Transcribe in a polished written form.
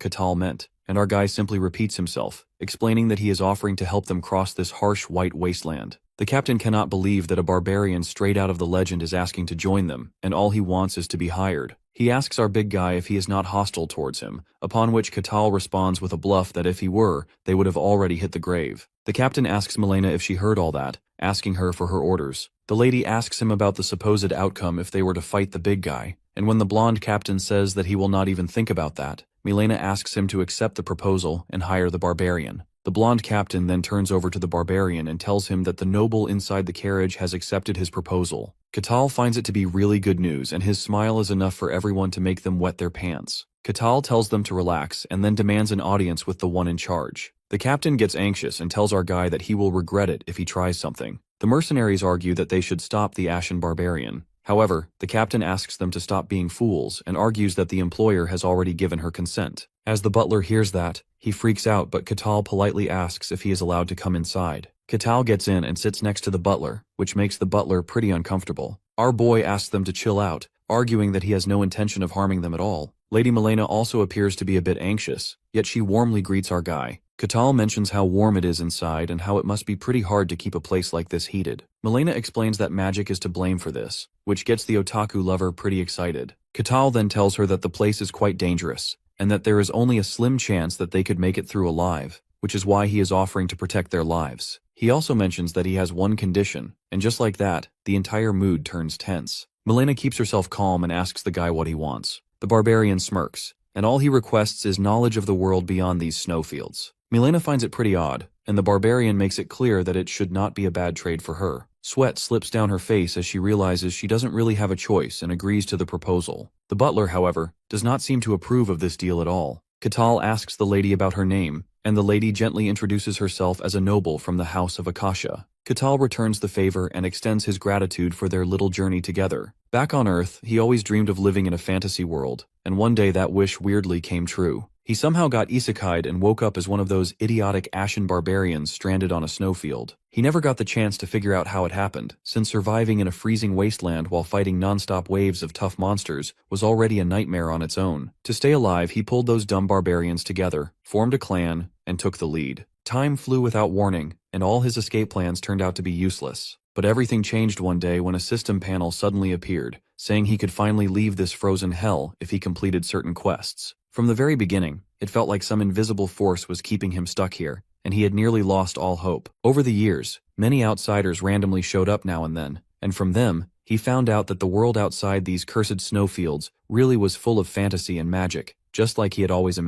Katal meant, and our guy simply repeats himself, explaining that he is offering to help them cross this harsh white wasteland. The captain cannot believe that a barbarian straight out of the legend is asking to join them, and all he wants is to be hired. He asks our big guy if he is not hostile towards him, upon which Katal responds with a bluff that if he were, they would have already hit the grave. The captain asks Milena if she heard all that, asking her for her orders. The lady asks him about the supposed outcome if they were to fight the big guy, and when the blonde captain says that he will not even think about that, Milena asks him to accept the proposal and hire the barbarian. The blonde captain then turns over to the barbarian and tells him that the noble inside the carriage has accepted his proposal. Katal finds it to be really good news, and his smile is enough for everyone to make them wet their pants. Katal tells them to relax and then demands an audience with the one in charge. The captain gets anxious and tells our guy that he will regret it if he tries something. The mercenaries argue that they should stop the Ashen Barbarian. However, the captain asks them to stop being fools and argues that the employer has already given her consent. As the butler hears that, he freaks out, but Katal politely asks if he is allowed to come inside. Katal gets in and sits next to the butler, which makes the butler pretty uncomfortable. Our boy asks them to chill out, arguing that he has no intention of harming them at all. Lady Milena also appears to be a bit anxious, yet she warmly greets our guy. Katal mentions how warm it is inside and how it must be pretty hard to keep a place like this heated. Milena explains that magic is to blame for this, which gets the otaku lover pretty excited. Katal then tells her that the place is quite dangerous, and that there is only a slim chance that they could make it through alive, which is why he is offering to protect their lives. He also mentions that he has one condition, and just like that, the entire mood turns tense. Milena keeps herself calm and asks the guy what he wants. The barbarian smirks, and all he requests is knowledge of the world beyond these snowfields. Milena finds it pretty odd, and the barbarian makes it clear that it should not be a bad trade for her. Sweat slips down her face as she realizes she doesn't really have a choice and agrees to the proposal. The butler, however, does not seem to approve of this deal at all. Katal asks the lady about her name, and the lady gently introduces herself as a noble from the House of Akasha. Katal returns the favor and extends his gratitude for their little journey together. Back on Earth, he always dreamed of living in a fantasy world, and one day that wish weirdly came true. He somehow got isekai'd and woke up as one of those idiotic Ashen barbarians stranded on a snowfield. He never got the chance to figure out how it happened, since surviving in a freezing wasteland while fighting non-stop waves of tough monsters was already a nightmare on its own. To stay alive, he pulled those dumb barbarians together, formed a clan, and took the lead. Time flew without warning, and all his escape plans turned out to be useless. But everything changed one day when a system panel suddenly appeared, saying he could finally leave this frozen hell if he completed certain quests. From the very beginning, it felt like some invisible force was keeping him stuck here, and he had nearly lost all hope. Over the years, many outsiders randomly showed up now and then, and from them, he found out that the world outside these cursed snowfields really was full of fantasy and magic, just like he had always imagined.